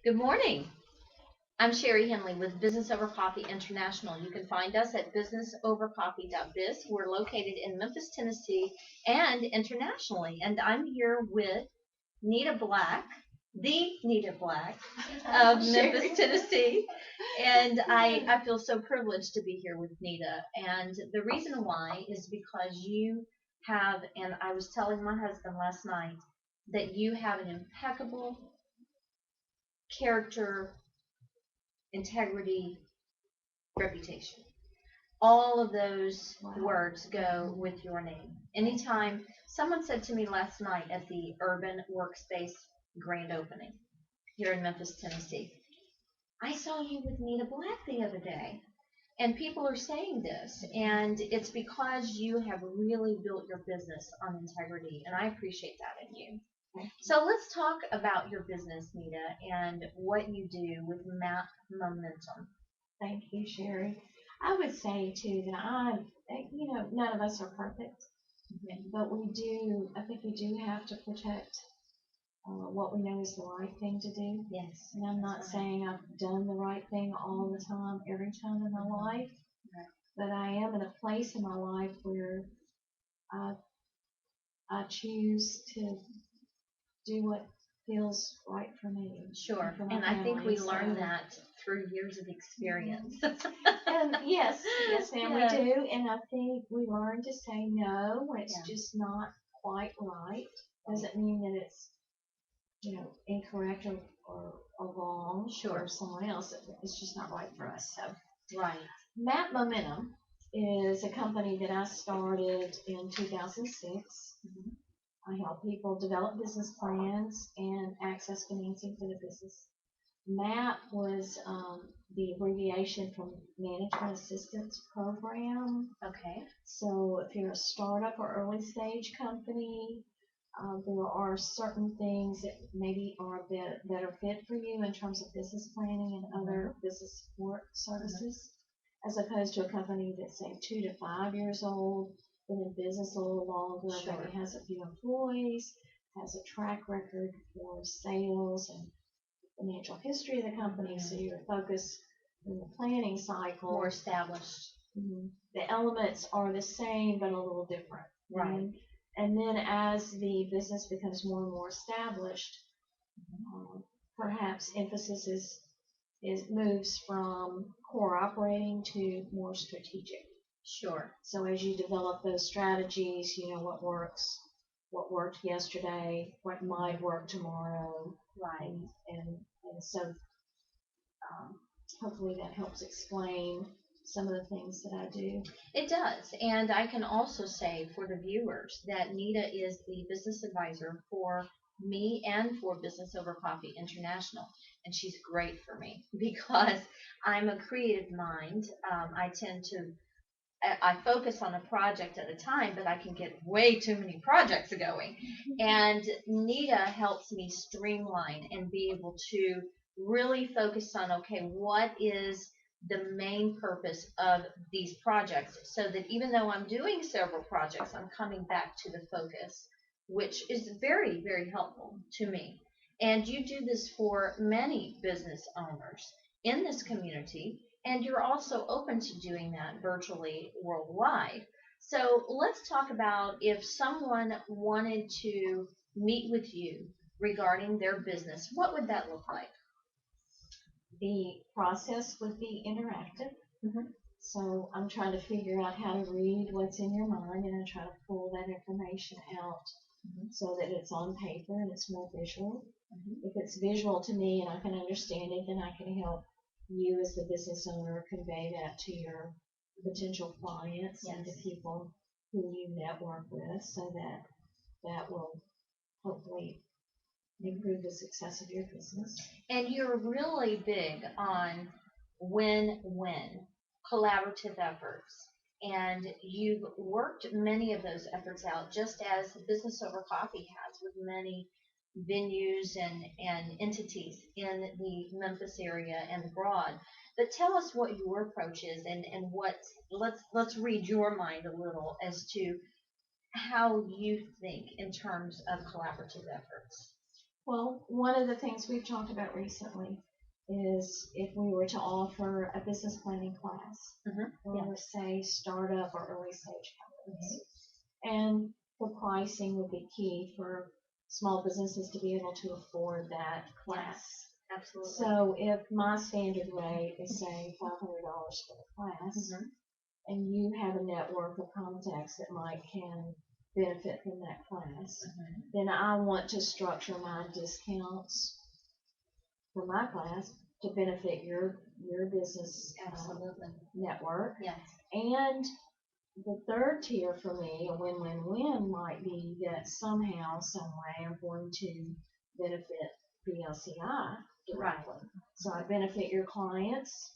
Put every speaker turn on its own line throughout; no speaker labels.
Good morning. I'm Sherri Henley with Business Over Coffee International. You can find us at businessovercoffee.biz. We're located in Memphis, Tennessee, and internationally. And I'm here with Nita Black, the Nita Black of Memphis, Tennessee. And I feel so privileged to be here with Nita. And the reason why is because you have, and I was telling my husband last night, that you have an impeccable character, integrity, reputation. All of those words go with your name. Anytime someone said to me last night at the Urban Workspace grand opening here in Memphis, Tennessee, I saw you with Nita Black the other day. And people are saying this, and it's because you have really built your business on integrity, and I appreciate that in you. So let's talk about your business, Nita, and what you do with Map Momentum.
Thank you, Sherri. I would say too that none of us are perfect, but I think we do have to protect what we know is the right thing to do.
Yes.
And I'm not saying I've done the right thing all the time, every time in my life, but I am in a place in my life where I, I choose to do what feels right for me.
Sure. And I think we learn that through years of experience.
And yes, ma'am, we do. And I think we learn to say no when it's just not quite right. Doesn't mean that it's, incorrect or wrong for someone else. It's just not right for us. So,
Right.
Map Momentum is a company that I started in 2006. I help people develop business plans and access financing for the business. MAP was the abbreviation from Management Assistance Program.
Okay.
So if you're a startup or early stage company, there are certain things that maybe are a better fit for you in terms of business planning and other business support services, as opposed to a company that's say 2 to 5 years old, been in business a little longer, maybe has a few employees, has a track record for sales and financial history of the company, so your focus in the planning cycle
more established.
The elements are the same but a little different.
Right.
And then as the business becomes more and more established, perhaps emphasis is moves from core operating to more strategic.
Sure.
So as you develop those strategies, what works, what worked yesterday, what might work tomorrow.
Right.
And so hopefully that helps explain some of the things that I do.
It does. And I can also say for the viewers that Nita is the business advisor for me and for Business Over Coffee International. And she's great for me because I'm a creative mind. I tend to I focus on a project at a time, but I can get way too many projects going. And Nita helps me streamline and be able to really focus on, okay, what is the main purpose of these projects, so that even though I'm doing several projects, I'm coming back to the focus, which is very, very helpful to me. And you do this for many business owners in this community, and you're also open to doing that virtually worldwide. So let's talk about if someone wanted to meet with you regarding their business, what would that look like?
The process would be interactive. So I'm trying to figure out how to read what's in your mind, and I try to pull that information out so that it's on paper and it's more visual. If it's visual to me and I can understand it, then I can help you as the business owner convey that to your potential clients and the people who you network with, so that will hopefully improve the success of your business.
And you're really big on win-win collaborative efforts. And you've worked many of those efforts out, just as Business Over Coffee has with many venues and entities in the Memphis area and abroad. But tell us what your approach is, and what let's read your mind a little as to how you think in terms of collaborative efforts.
Well, one of the things we've talked about recently is if we were to offer a business planning class for, say, startup or early stage companies. And the pricing would be key for small businesses to be able to afford that class.
Absolutely.
So if my standard rate is, say, $500 for the class, and you have a network of contacts that can benefit from that class, then I want to structure my discounts for my class to benefit your business network.
Yes.
And the third tier for me, a win-win-win, might be that somehow, some way, I'm going to benefit BLCI directly. So I benefit your clients,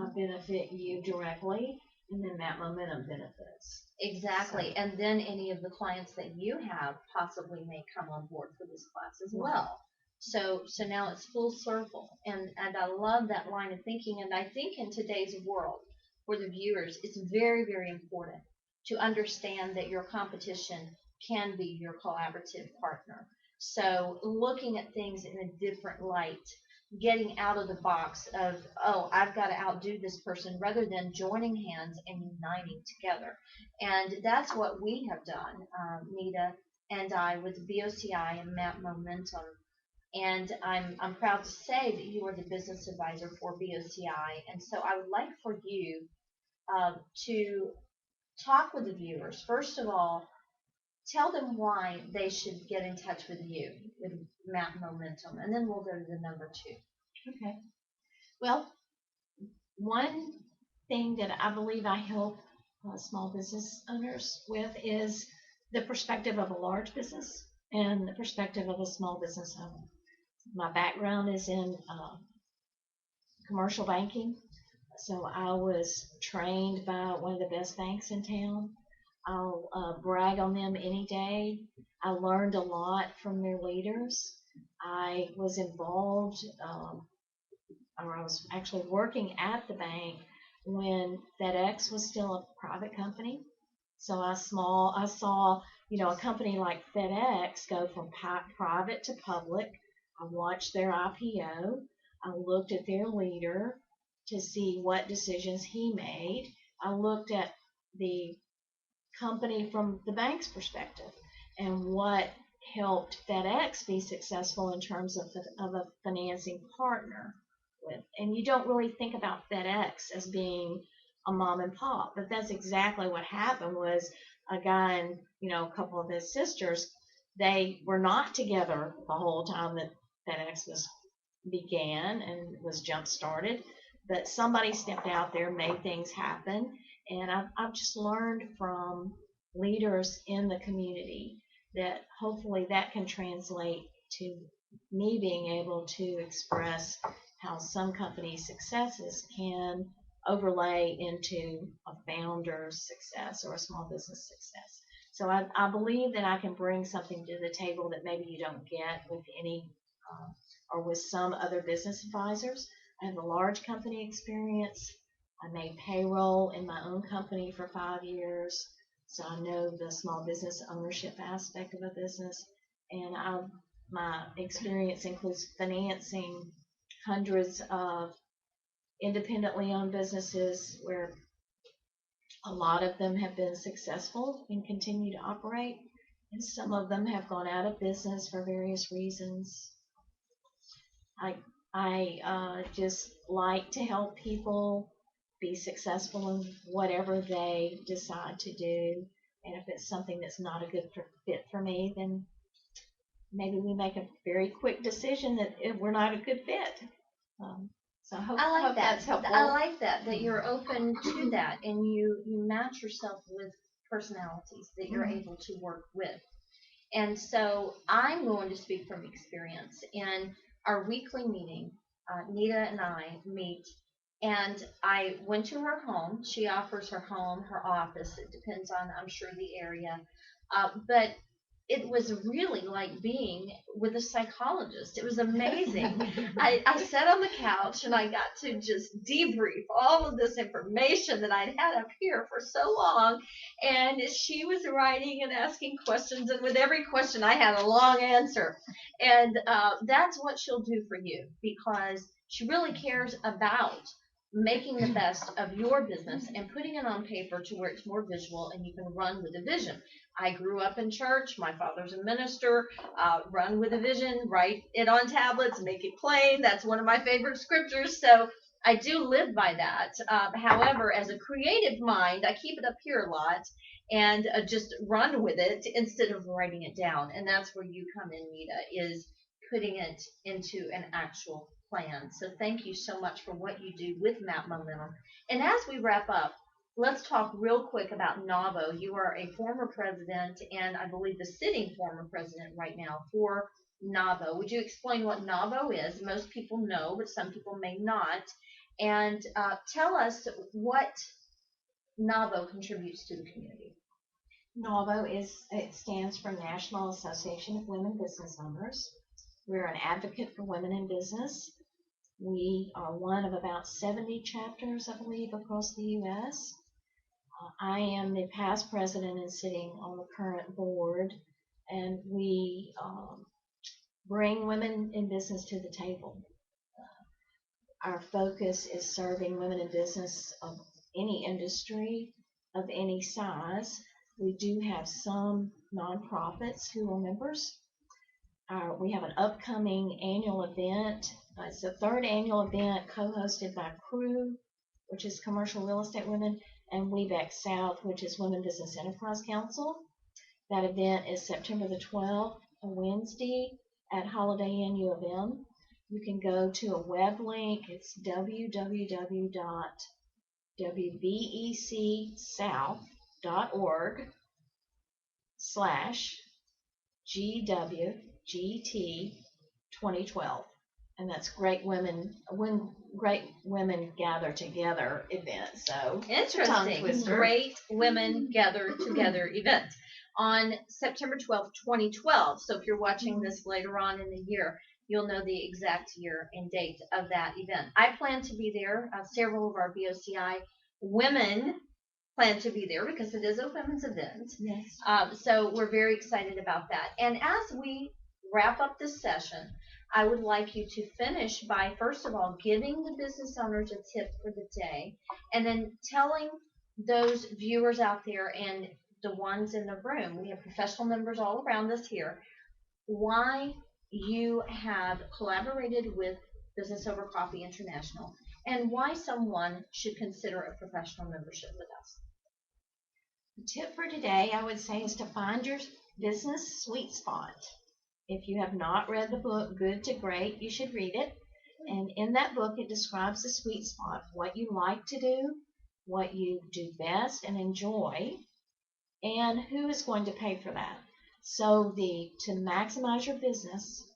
I benefit you directly, and then that momentum benefits.
Exactly. And then any of the clients that you have possibly may come on board for this class as well. So now it's full circle. And I love that line of thinking. And I think in today's world, for the viewers, it's very, very important to understand that your competition can be your collaborative partner. So looking at things in a different light, getting out of the box of, oh, I've got to outdo this person, rather than joining hands and uniting together. And that's what we have done, Nita and I, with BOCI and Map Momentum. And I'm proud to say that you are the business advisor for BOCI. And so I would like for you to talk with the viewers. First of all, tell them why they should get in touch with you with Map Momentum, and then we'll go to the number 2.
Okay. Well, one thing that I believe I help small business owners with is the perspective of a large business and the perspective of a small business owner. My background is in commercial banking, so I was trained by one of the best banks in town. I'll brag on them any day. I learned a lot from their leaders. I was involved, or I was actually working at the bank when FedEx was still a private company. So I saw, a company like FedEx go from private to public. I watched their IPO. I looked at their leader to see what decisions he made. I looked at the company from the bank's perspective and what helped FedEx be successful in terms of a financing partner with. And you don't really think about FedEx as being a mom and pop, but that's exactly what happened. Was a guy and a couple of his sisters, they were not together the whole time that FedEx began and was jump started, but somebody stepped out there, made things happen. And I've just learned from leaders in the community that hopefully that can translate to me being able to express how some companies' successes can overlay into a founder's success or a small business success. So I believe that I can bring something to the table that maybe you don't get with any or with some other business advisors. I have a large company experience. I made payroll in my own company for 5 years, so I know the small business ownership aspect of a business. And my experience includes financing hundreds of independently owned businesses where a lot of them have been successful and continue to operate, and some of them have gone out of business for various reasons. I just like to help people be successful in whatever they decide to do. And if it's something that's not a good fit for me, then maybe we make a very quick decision that we're not a good fit. So I hope that's helpful.
I like that you're open to that, and you match yourself with personalities that you're able to work with. And so I'm going to speak from experience. In our weekly meeting, Nita and I meet, and I went to her home. She offers her home, her office. It depends on, I'm sure, the area. But it was really like being with a psychologist. It was amazing. I sat on the couch and I got to just debrief all of this information that I'd had up here for so long. And she was writing and asking questions, and with every question, I had a long answer. And that's what she'll do for you, because she really cares about making the best of your business and putting it on paper to where it's more visual and you can run with a vision. I grew up in church. My father's a minister. Run with a vision, write it on tablets, make it plain. That's one of my favorite scriptures. So I do live by that. However, as a creative mind, I keep it up here a lot and just run with it instead of writing it down. And that's where you come in, Nita, is putting it into an actual plan. So thank you so much for what you do with Map Momentum. And as we wrap up, let's talk real quick about NAVO. You are a former president, and I believe the sitting former president right now for NAVO. Would you explain what NAVO is? Most people know, but some people may not. And tell us what NAVO contributes to the community.
NAVO it stands for National Association of Women Business Owners. We're an advocate for women in business. We are one of about 70 chapters, I believe, across the U.S. I am the past president and sitting on the current board, and we bring women in business to the table. Our focus is serving women in business of any industry, of any size. We do have some nonprofits who are members. We have an upcoming annual event. It's the third annual event co-hosted by CREW, which is Commercial Real Estate Women, and WeBEC South, which is Women Business Enterprise Council. That event is September the 12th, a Wednesday, at Holiday Inn U of M. You can go to a web link. It's www.becSouth.org/GWGT2012. And that's Great Women Gather Together event. So
interesting. Great Women Gather Together event on September 12th, 2012. So if you're watching this later on in the year, you'll know the exact year and date of that event. I plan to be there. Several of our BOCI women plan to be there because it is a women's event.
Yes.
So we're very excited about that. And as we wrap up this session, I would like you to finish by, first of all, giving the business owners a tip for the day, and then telling those viewers out there and the ones in the room, we have professional members all around us here, why you have collaborated with Business Over Coffee International and why someone should consider a professional membership with us.
The tip for today, I would say, is to find your business sweet spot. If you have not read the book, Good to Great, you should read it. And in that book, it describes the sweet spot, what you like to do, what you do best and enjoy, and who is going to pay for that. So to maximize your business,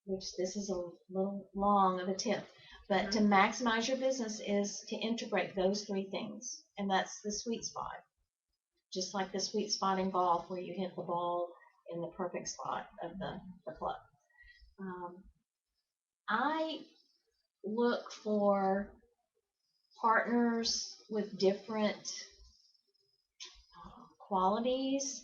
which this is a little long of a tip, but to maximize your business is to integrate those three things. And that's the sweet spot. Just like the sweet spot in golf where you hit the ball in the perfect spot of the club. I look for partners with different qualities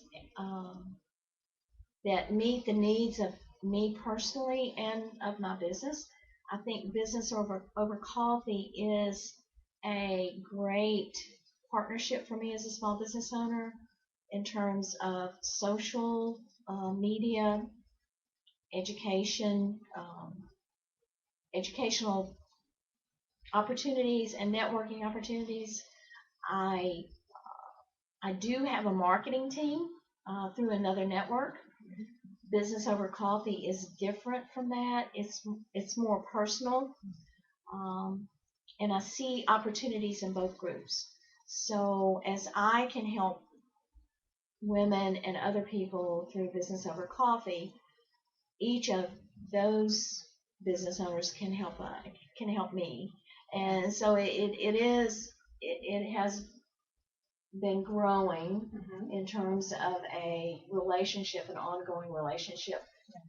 that meet the needs of me personally and of my business. I think Business Over Coffee is a great partnership for me as a small business owner in terms of social media, education, educational opportunities and networking opportunities. I do have a marketing team through another network. Business Over Coffee is different from that. It's more personal, and I see opportunities in both groups. So as I can help women and other people through Business Over Coffee, each of those business owners can help me, and so it has been growing
Mhm.
in terms of a relationship, an ongoing relationship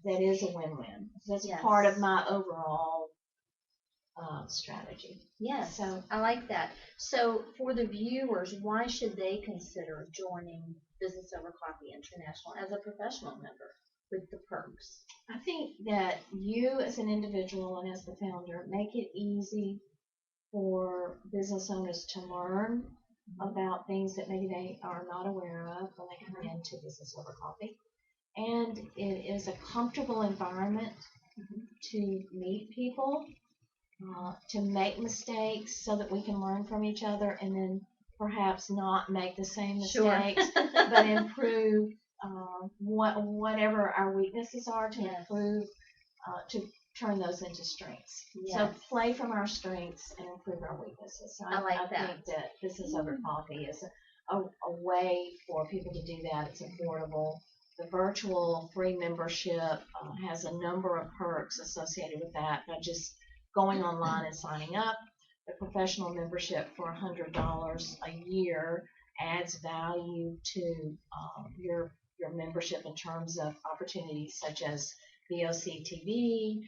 that is a win-win. That's
Yes.
part of my overall strategy.
Yes,
So
I like that. So for the viewers, why should they consider joining Business Over Coffee International as a professional member with the perks?
I think that you as an individual and as the founder make it easy for business owners to learn about things that maybe they are not aware of when they come into Business Over Coffee. And it is a comfortable environment to meet people, to make mistakes so that we can learn from each other and then perhaps not make the same mistakes, but improve whatever our weaknesses are to improve, to turn those into strengths.
Yes.
So play from our strengths and improve our weaknesses. So I think that Business Over Coffee is a way for people to do that. It's affordable. The virtual free membership has a number of perks associated with that by just going online and signing up. The professional membership for $100 a year adds value to your membership in terms of opportunities such as BOCTV,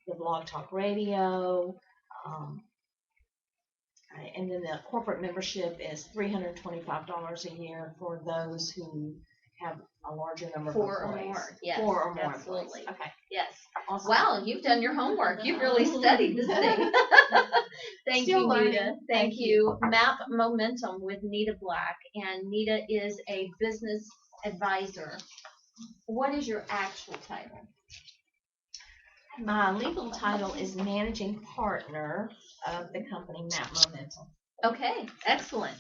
the Blog Talk Radio, and then the corporate membership is $325 a year for those who have a larger number of employees.
4 or more. Yes,
4 or more
absolutely.
employees. Okay.
Yes.
Awesome.
Wow, you've done your homework. You've really studied this thing. Thank
Still
you,
learning.
Nita. Thank you. Map Momentum with Nita Black. And Nita is a business advisor. What is your actual title?
My legal title is managing partner of the company Map Momentum.
Okay, excellent.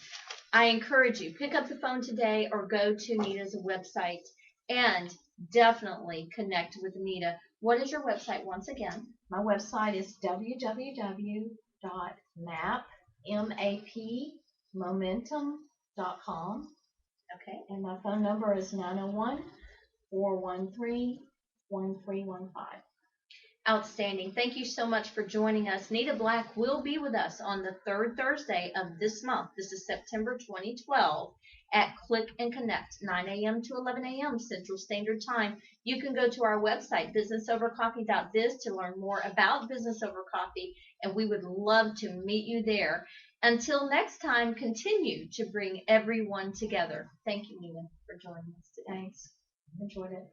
I encourage you, pick up the phone today or go to Nita's website and definitely connect with Nita. What is your website once again?
My website is www.mapmomentum.com.
Okay.
And my phone number is 901-413-1315.
Outstanding. Thank you so much for joining us. Nita Black will be with us on the 3rd Thursday of this month. This is September 2012 at Click and Connect, 9 a.m. to 11 a.m. Central Standard Time. You can go to our website, businessovercoffee.biz, to learn more about Business Over Coffee, and we would love to meet you there. Until next time, continue to bring everyone together. Thank you, Nita, for joining us today.
Thanks. Enjoyed it.